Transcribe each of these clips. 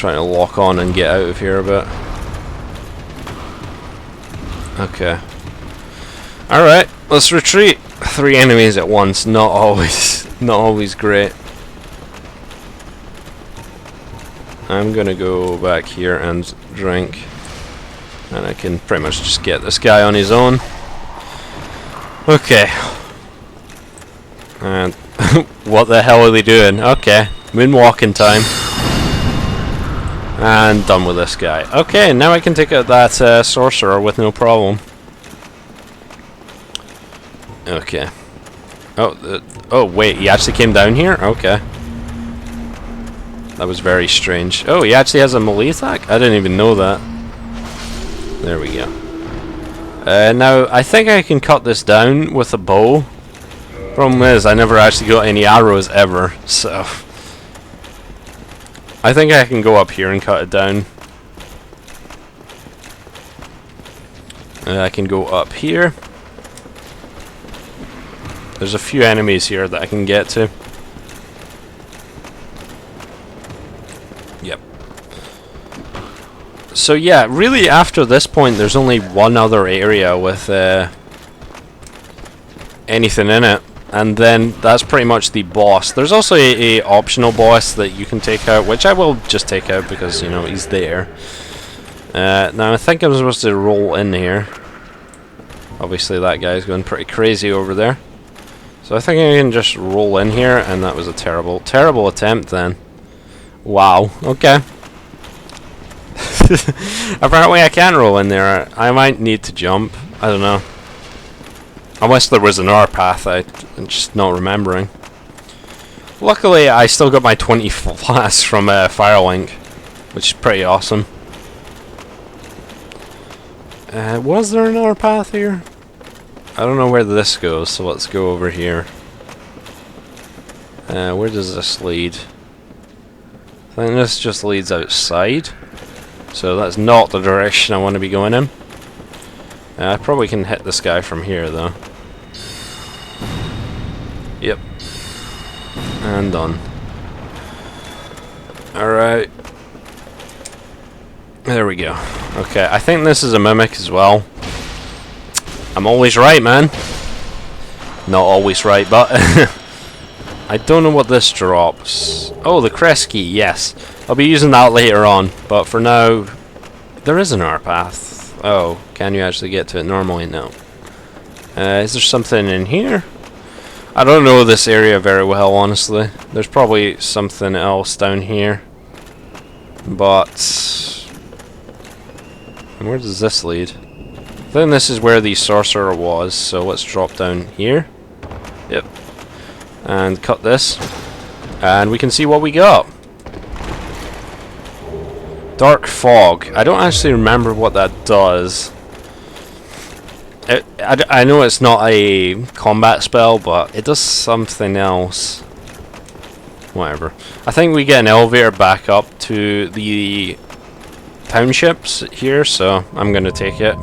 Trying to lock on and get out of here a bit. Okay. Alright, let's retreat. 3 enemies at once, not always great. I'm gonna go back here and drink. And I can pretty much just get this guy on his own. Okay. And what the hell are they doing? Okay, moonwalking time. And done with this guy. Okay, now I can take out that sorcerer with no problem. Okay. Oh wait, he actually came down here? Okay. That was very strange. Oh, he actually has a melee attack? I didn't even know that. There we go. Now, I think I can cut this down with a bow. Problem is, I never actually got any arrows ever, so... I think I can go up here and cut it down. I can go up here. There's a few enemies here that I can get to. Yep. So yeah, really after this point there's only one other area with anything in it. And then that's pretty much the boss. There's also a optional boss that you can take out, which I will just take out because, you know, he's there. Now I think I'm supposed to roll in here. Obviously that guy's going pretty crazy over there. So I think I can just roll in here, and that was a terrible attempt then. Wow, okay. Apparently I can roll in there. I might need to jump. I don't know. Unless there was another path, I'm just not remembering. Luckily, I still got my 20 flasks from Firelink, which is pretty awesome. Was there another path here? I don't know where this goes, so let's go over here. Where does this lead? I think this just leads outside. So that's not the direction I want to be going in. I probably can hit this guy from here, though. Yep. And done. Alright. There we go. Okay, I think this is a mimic as well. I'm always right, man. Not always right, but... I don't know what this drops. Oh, the crest key, yes. I'll be using that later on, but for now... There is an R path. Oh, can you actually get to it normally? No. Is there something in here? I don't know this area very well, honestly. There's probably something else down here. But... where does this lead? I think this is where the sorcerer was, so let's drop down here. Yep. And cut this. And we can see what we got. Dark fog. I don't actually remember what that does. I know it's not a combat spell, but it does something else. Whatever. I think we get an elevator back up to the townships here, so I'm going to take it.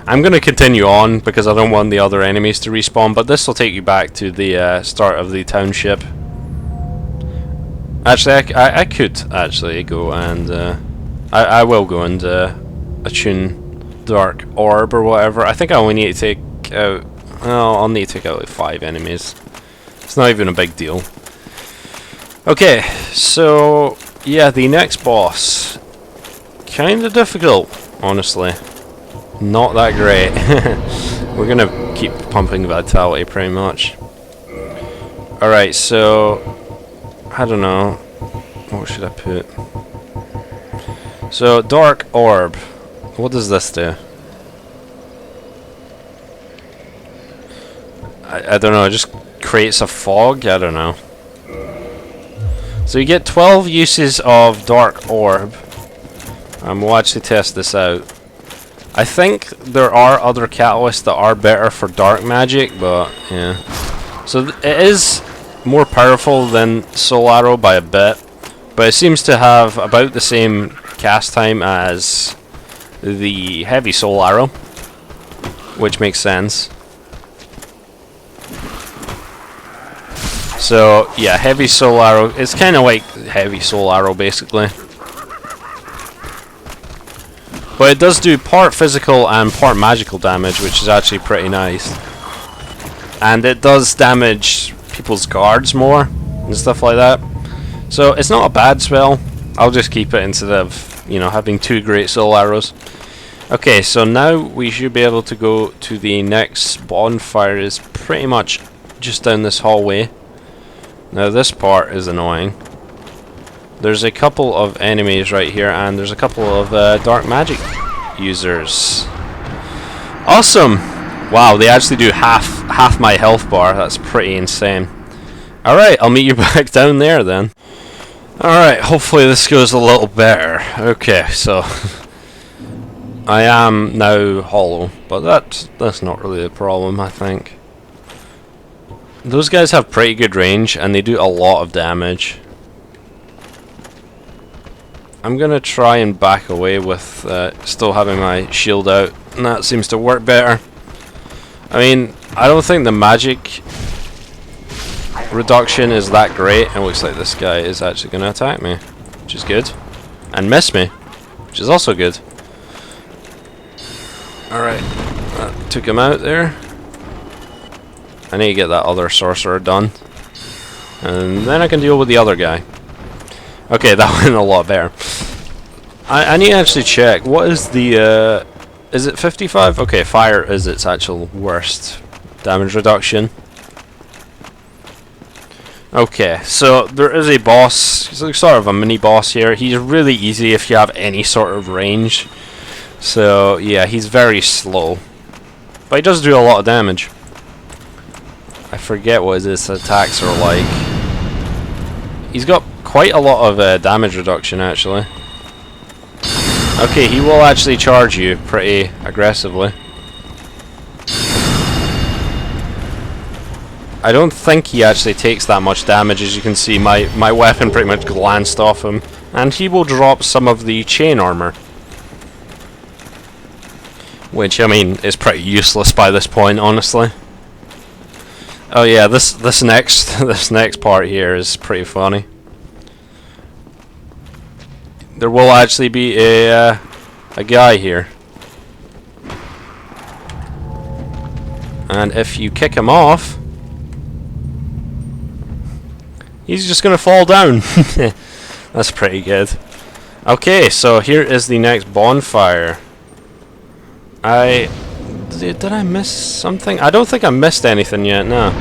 I'm going to continue on because I don't want the other enemies to respawn, but this will take you back to the start of the township. Actually, I could actually go and... I will go and attune Dark Orb or whatever. I think I only need to take out... well, I'll need to take out like 5 enemies. It's not even a big deal. Okay, so... yeah, the next boss. Kinda difficult, honestly. Not that great. We're gonna keep pumping vitality pretty much. Alright, so... I don't know. What should I put? So, Dark Orb. What does this do? I don't know, it just creates a fog? I don't know. So you get 12 uses of Dark Orb. We'll actually test this out. I think there are other catalysts that are better for dark magic, but yeah. So it is more powerful than Soul Arrow by a bit, but it seems to have about the same cast time as the heavy Soul Arrow, which makes sense. So yeah, heavy soul arrow. It's kind of like heavy soul arrow basically, but it does do part physical and part magical damage, which is actually pretty nice. And it does damage people's guards more and stuff like that. So it's not a bad spell. I'll just keep it instead of, you know, having 2 great soul arrows. Okay, so now we should be able to go to the next bonfire. Is pretty much just down this hallway. Now this part is annoying. There's a couple of enemies right here, and there's a couple of dark magic users. Awesome! Wow, they actually do half my health bar. That's pretty insane. Alright, I'll meet you back down there then. Alright, hopefully this goes a little better. Okay, so I am now hollow, but that's not really a problem, I think. Those guys have pretty good range, and they do a lot of damage. I'm gonna try and back away with still having my shield out, and that seems to work better. I mean, I don't think the magic reduction is that great. It looks like this guy is actually gonna attack me, which is good, and miss me, which is also good. Alright, that took him out there. I need to get that other sorcerer done, and then I can deal with the other guy. Okay, that went a lot better. I need to actually check. What is the... is it 55? Okay, fire is its actual worst damage reduction. Okay, so there is a boss. He's like sort of a mini boss here. He's really easy if you have any sort of range. So, yeah, he's very slow. But he does do a lot of damage. I forget what his attacks are like. He's got quite a lot of damage reduction, actually. Okay, he will actually charge you pretty aggressively. I don't think he actually takes that much damage. As you can see, my weapon pretty much glanced off him. And he will drop some of the chain armor, which, I mean, is pretty useless by this point, honestly. Oh yeah, this next part here is pretty funny. There will actually be a guy here, and if you kick him off, he's just gonna fall down. That's pretty good. Okay, so here is the next bonfire. Did I miss something? I don't think I missed anything yet, no.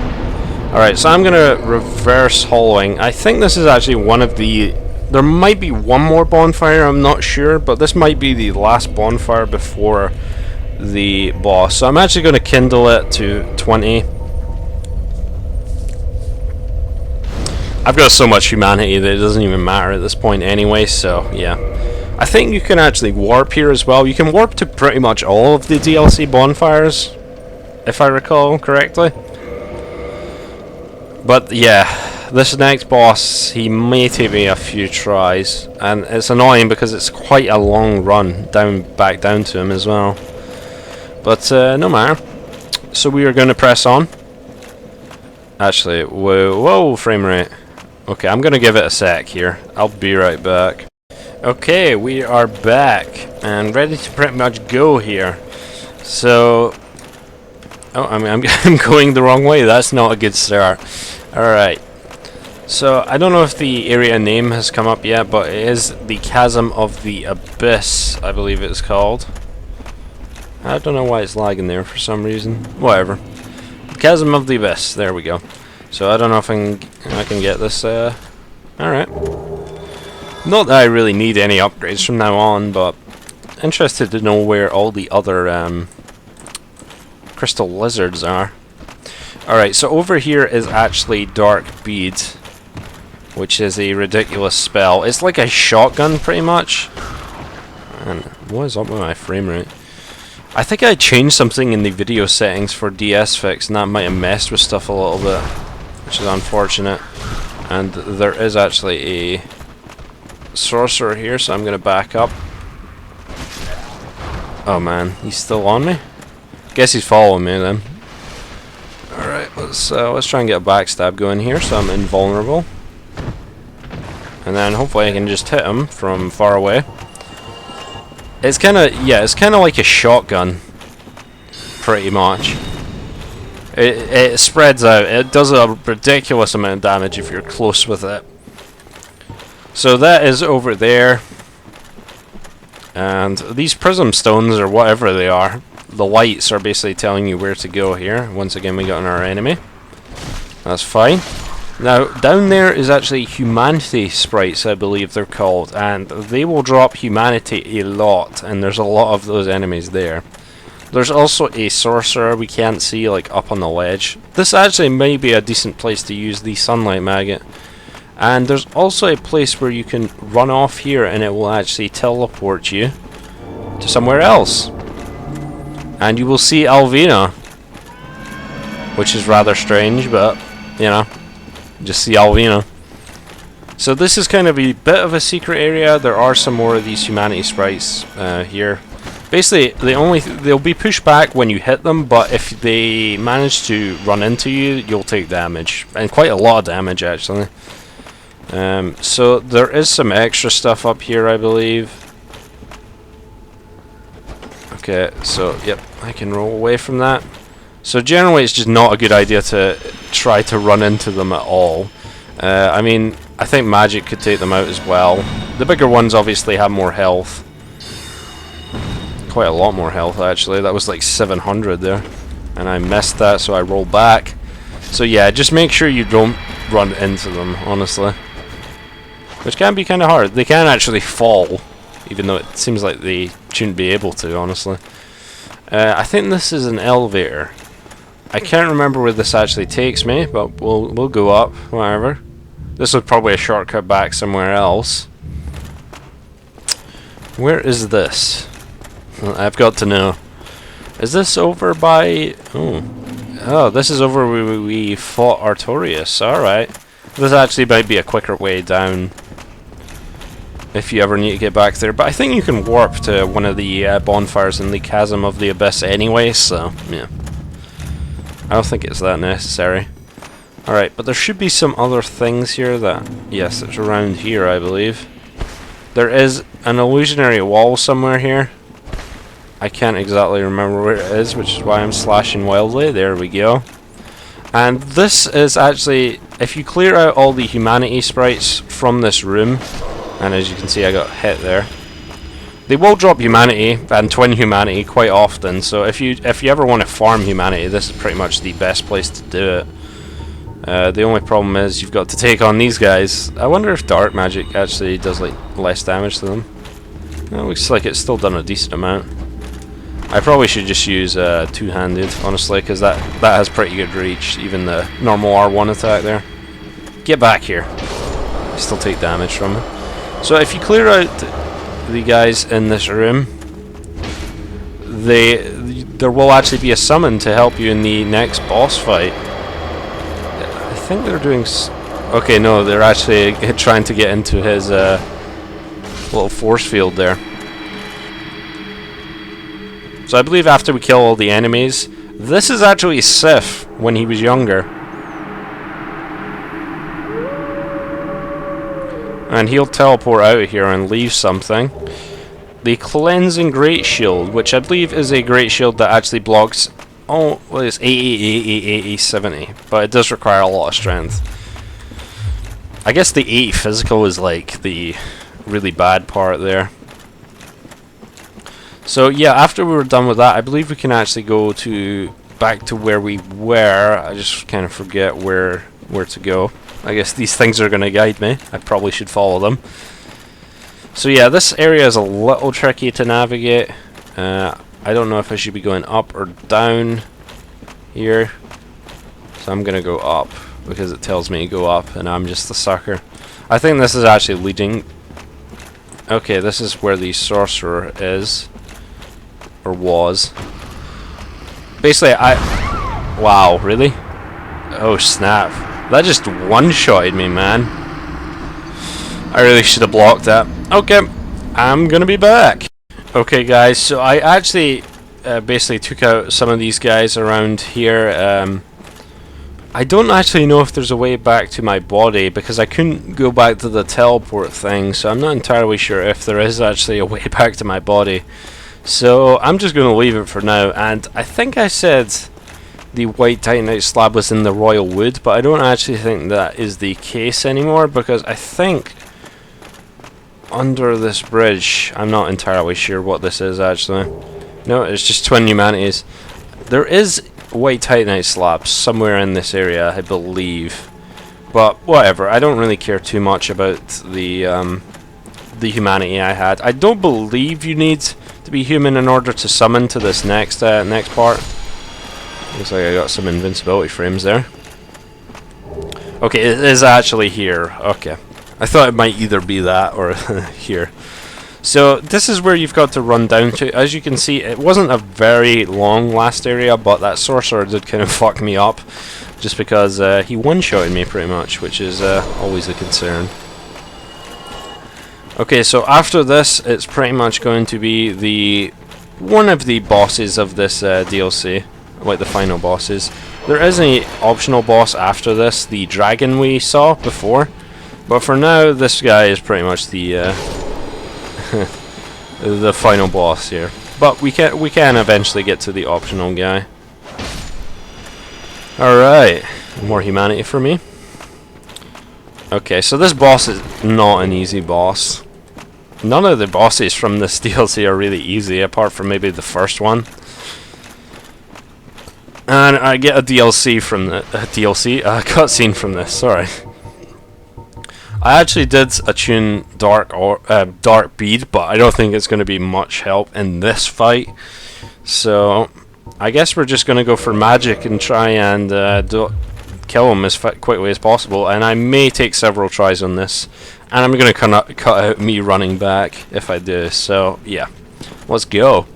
Alright, so I'm gonna reverse hollowing. I think this is actually one of the... There might be one more bonfire, I'm not sure, but this might be the last bonfire before the boss. So I'm actually going to kindle it to 20. I've got so much humanity that it doesn't even matter at this point anyway, so yeah. I think you can actually warp here as well. You can warp to pretty much all of the DLC bonfires, if I recall correctly. But yeah, this next boss, he may take me a few tries, and it's annoying because it's quite a long run back down to him as well. But no matter. So we are going to press on. Actually, whoa, frame rate. Okay, I'm going to give it a sec here. I'll be right back. Okay, we are back and ready to pretty much go here. So, oh, I'm going the wrong way. That's not a good start. Alright. So, I don't know if the area name has come up yet, but it is the Chasm of the Abyss, I believe it's called. I don't know why it's lagging there for some reason. Whatever. Chasm of the Abyss. There we go. So, I don't know if I can get this. Alright. Not that I really need any upgrades from now on, but interested to know where all the other crystal lizards are. Alright, so over here is actually Dark Bead, which is a ridiculous spell. It's like a shotgun, pretty much. And what is up with my frame rate? I think I changed something in the video settings for DS Fix, and that might have messed with stuff a little bit, which is unfortunate. And there is actually a sorcerer here, so I'm gonna back up. Oh man, he's still on me? Guess he's following me then. Alright, let's try and get a backstab going here so I'm invulnerable. And then hopefully I can just hit him from far away. It's kind of, yeah, it's kind of like a shotgun, pretty much. It spreads out. It does a ridiculous amount of damage if you're close with it. So that is over there. And these prism stones, or whatever they are, the lights are basically telling you where to go here. Once again, we got our enemy. That's fine. Now, down there is actually humanity sprites, I believe they're called, and they will drop humanity a lot, and there's a lot of those enemies there. There's also a sorcerer we can't see, like, up on the ledge. This actually may be a decent place to use the sunlight maggot. And there's also a place where you can run off here, and it will actually teleport you to somewhere else. And you will see Alvina, which is rather strange, but, you know. Just see Alvina. So this is kind of a bit of a secret area. There are some more of these humanity sprites here. Basically, they'll be pushed back when you hit them, but if they manage to run into you, you'll take damage, and quite a lot of damage actually. So there is some extra stuff up here, I believe. Okay, so yep, I can roll away from that. So generally it's just not a good idea to try to run into them at all. I mean, I think magic could take them out as well. The bigger ones obviously have more health. Quite a lot more health actually. That was like 700 there. And I missed that, so I roll back. So yeah, just make sure you don't run into them, honestly. Which can be kind of hard. They can actually fall, even though it seems like they shouldn't be able to, honestly. I think this is an elevator. I can't remember where this actually takes me, but we'll go up, whatever. This was probably a shortcut back somewhere else. Where is this? Well, I've got to know. Is this over by... Oh, this is over where we fought Artorias. Alright. This actually might be a quicker way down if you ever need to get back there. But I think you can warp to one of the bonfires in the Chasm of the Abyss anyway, so, yeah. I don't think it's that necessary. Alright, but there should be some other things here that... Yes, it's around here, I believe. There is an illusionary wall somewhere here. I can't exactly remember where it is, which is why I'm slashing wildly. There we go. And this is actually... If you clear out all the humanity sprites from this room... And as you can see, I got hit there. They will drop humanity and twin humanity quite often, so if you ever want to farm humanity, this is pretty much the best place to do it. The only problem is you've got to take on these guys. I wonder if dark magic actually does like less damage to them. It looks like it's still done a decent amount. I probably should just use two-handed, honestly, because that has pretty good reach, even the normal R1 attack there. Get back here. You still take damage from it. So if you clear out the guys in this room, there will actually be a summon to help you in the next boss fight. I think they're doing... Okay, no, they're actually trying to get into his little force field there. So I believe after we kill all the enemies, this is actually Sif when he was younger. And he'll teleport out of here and leave something. The Cleansing Great Shield, which I believe is a Great Shield that actually blocks... Oh, well, it's 80, 70. But it does require a lot of strength. I guess the 80 physical is like the really bad part there. So yeah, after we were done with that, I believe we can actually go back to where we were. I just kind of forget where to go. I guess these things are going to guide me. I probably should follow them. So yeah, this area is a little tricky to navigate. I don't know if I should be going up or down here. So I'm going to go up because it tells me to go up and I'm just the sucker. I think this is actually leading... Okay, this is where the sorcerer is. Or was. Basically, Wow, really? Oh, snap. That just one-shotted me, man. I really should have blocked that. Okay, I'm gonna be back. Okay, guys, so I actually basically took out some of these guys around here. I don't actually know if there's a way back to my body, because I couldn't go back to the teleport thing, so I'm not entirely sure if there is actually a way back to my body. So I'm just going to leave it for now, and I think I said the white titanite slab was in the royal wood, but I don't actually think that is the case anymore, because I think under this bridge, I'm not entirely sure what this is actually. No, it's just twin humanities. There is white titanite slabs somewhere in this area, I believe, but whatever. I don't really care too much about the humanity I had. I don't believe you need to be human in order to summon to this next part. Looks like I got some invincibility frames there. Okay, it is actually here. Okay, I thought it might either be that or here. So this is where you've got to run down to. As you can see, it wasn't a very long last area, but that sorcerer did kind of fuck me up, just because he one-shotted me pretty much, which is always a concern. Okay, so after this, it's pretty much going to be one of the bosses of this DLC, like the final bosses. There is an optional boss after this, the dragon we saw before, but for now, this guy is pretty much the the final boss here. But we can eventually get to the optional guy. Alright, more humanity for me. Okay, so this boss is not an easy boss. None of the bosses from this DLC are really easy, apart from maybe the first one. And I get a DLC from the cutscene from this. Sorry. I actually did attune dark bead, but I don't think it's going to be much help in this fight. So I guess we're just going to go for magic and try and kill him as quickly as possible. And I may take several tries on this, and I'm going to cut out me running back if I do. So yeah, let's go.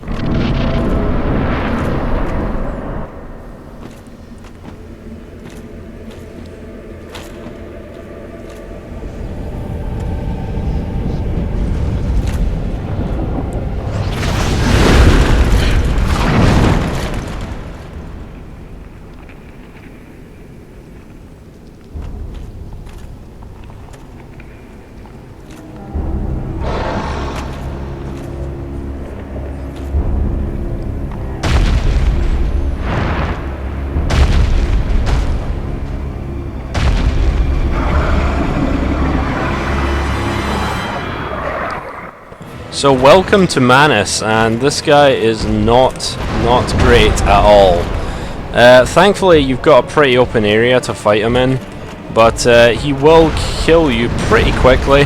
So welcome to Manus, and this guy is not great at all. Thankfully you've got a pretty open area to fight him in, but he will kill you pretty quickly,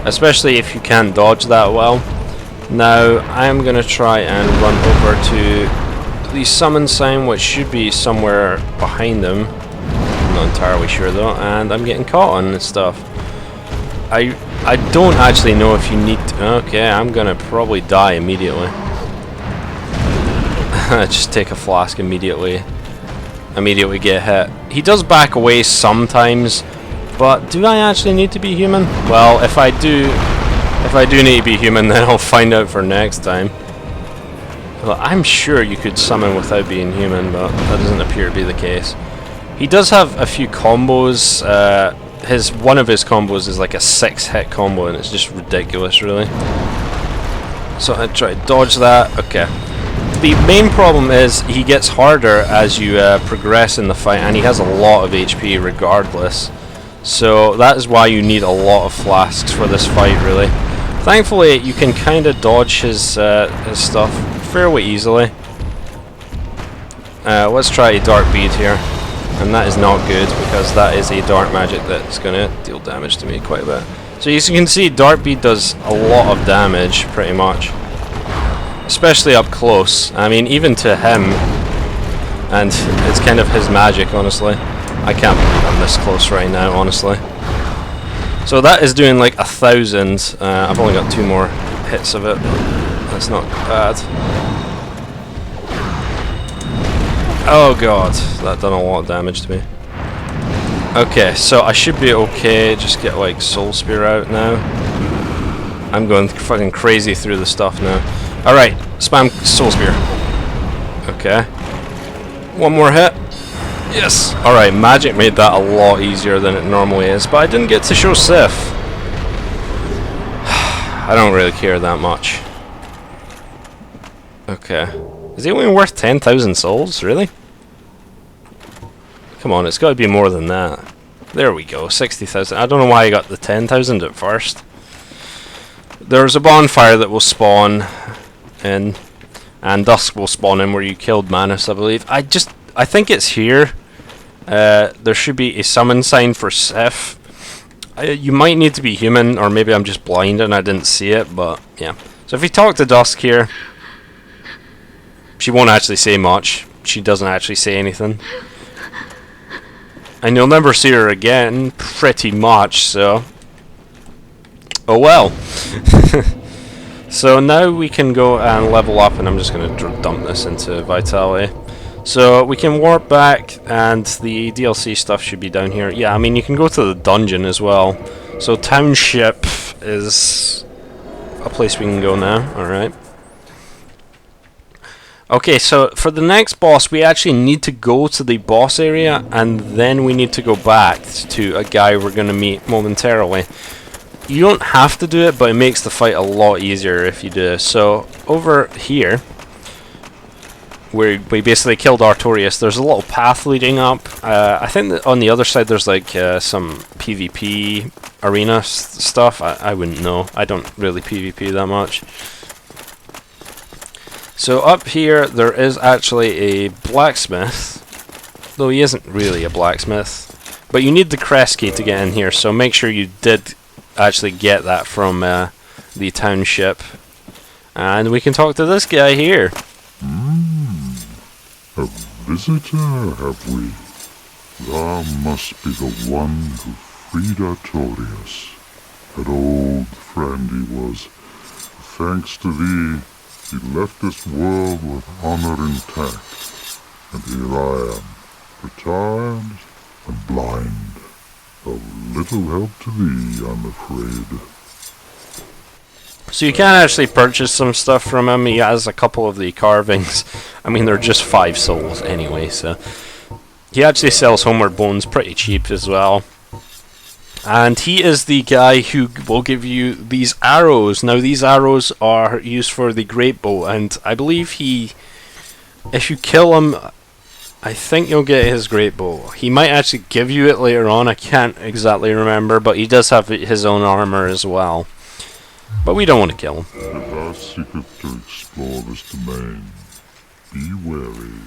especially if you can't dodge that well. Now I am going to try and run over to the summon sign, which should be somewhere behind him. I'm not entirely sure though, and I'm getting caught on this stuff. I don't actually know if you need to... Okay, I'm gonna probably die immediately. Just take a flask immediately. Immediately get hit. He does back away sometimes, but do I actually need to be human? Well, if I do need to be human, then I'll find out for next time. Well, I'm sure you could summon without being human, but that doesn't appear to be the case. He does have a few combos. One of his combos is like a 6-hit combo, and it's just ridiculous, really. So I try to dodge that. Okay. The main problem is he gets harder as you progress in the fight, and he has a lot of HP regardless. So that is why you need a lot of flasks for this fight, really. Thankfully, you can kind of dodge his stuff fairly easily. Let's try a dark bead here. And that is not good, because that is a dark magic that's going to deal damage to me quite a bit. So as you can see, dark bead does a lot of damage, pretty much. Especially up close. I mean, even to him. And it's kind of his magic, honestly. I can't believe I'm this close right now, honestly. So that is doing like 1,000. I've only got 2 more hits of it. That's not bad. Oh god, that done a lot of damage to me. Okay, so I should be okay. Just get like Soul Spear out now. I'm going fucking crazy through the stuff now. Alright, spam Soul Spear. Okay. One more hit. Yes! Alright, magic made that a lot easier than it normally is, but I didn't get to show Sif. I don't really care that much. Okay. Is he only worth 10,000 souls? Really? Come on, it's got to be more than that. There we go, 60,000. I don't know why I got the 10,000 at first. There's a bonfire that will spawn in, and dusk will spawn in where you killed Manus, I believe. I think it's here. There should be a summon sign for Sif. You might need to be human, or maybe I'm just blind and I didn't see it, but yeah. So if you talk to Dusk here, she won't actually say much. She doesn't actually say anything. And you'll never see her again, pretty much, so... Oh well. So now we can go and level up, and I'm just going to dump this into Vitality. So we can warp back, and the DLC stuff should be down here. Yeah, I mean, you can go to the dungeon as well. So Township is a place we can go now, alright. Okay, so for the next boss, we actually need to go to the boss area, and then we need to go back to a guy we're going to meet momentarily. You don't have to do it, but it makes the fight a lot easier if you do. So over here, where we basically killed Artorias, there's a little path leading up. I think that on the other side there's like some PvP arena stuff. I wouldn't know. I don't really PvP that much. So up here there is actually a blacksmith, though he isn't really a blacksmith. But you need the crest key to get in here, so make sure you did actually get that from the township. And we can talk to this guy here. A visitor, have we? Thou must be the one who freed Artorias. An old friend he was. Thanks to thee, he left this world with honor intact. And here I am, retired and blind. Of little help to thee, I'm afraid. So you can actually purchase some stuff from him. He has a couple of the carvings. I mean, they're just 5 souls anyway, so... He actually sells Homeward Bones pretty cheap as well. And he is the guy who will give you these arrows. Now, these arrows are used for the Great Bow, and I believe he... If you kill him, I think you'll get his Great Bow. He might actually give you it later on, I can't exactly remember, but he does have his own armor as well. But we don't want to kill him. If thou seekest to explore this domain, be wary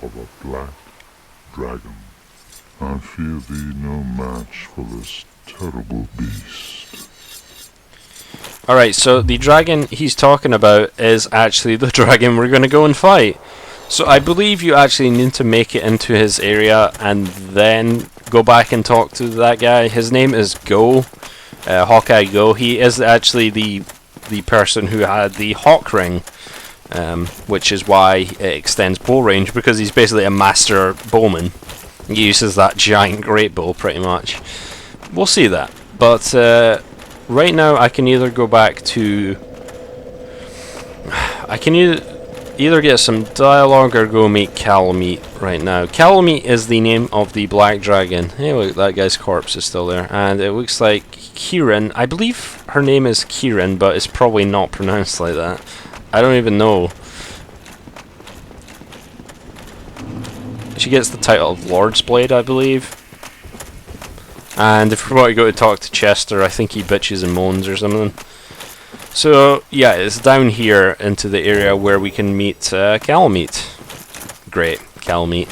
of a black dragon. I fear thee no match for this terrible beast. Alright, so the dragon he's talking about is actually the dragon we're going to go and fight. So I believe you actually need to make it into his area and then go back and talk to that guy. His name is Go. Hawkeye Go. He is actually the person who had the Hawk Ring, which is why it extends bow range, because he's basically a master bowman. He uses that giant great bow pretty much. We'll see that. But right now I can either go back to... I can either get some dialogue or go meet Calamite right now. Calamite is the name of the black dragon. Hey look, that guy's corpse is still there. And it looks like Kieran. I believe her name is Kieran, but it's probably not pronounced like that. I don't even know. She gets the title of Lord's Blade, I believe. And if we want to go to talk to Chester, I think he bitches and moans or something. So, yeah, it's down here into the area where we can meet Calamite. Great, Calamite.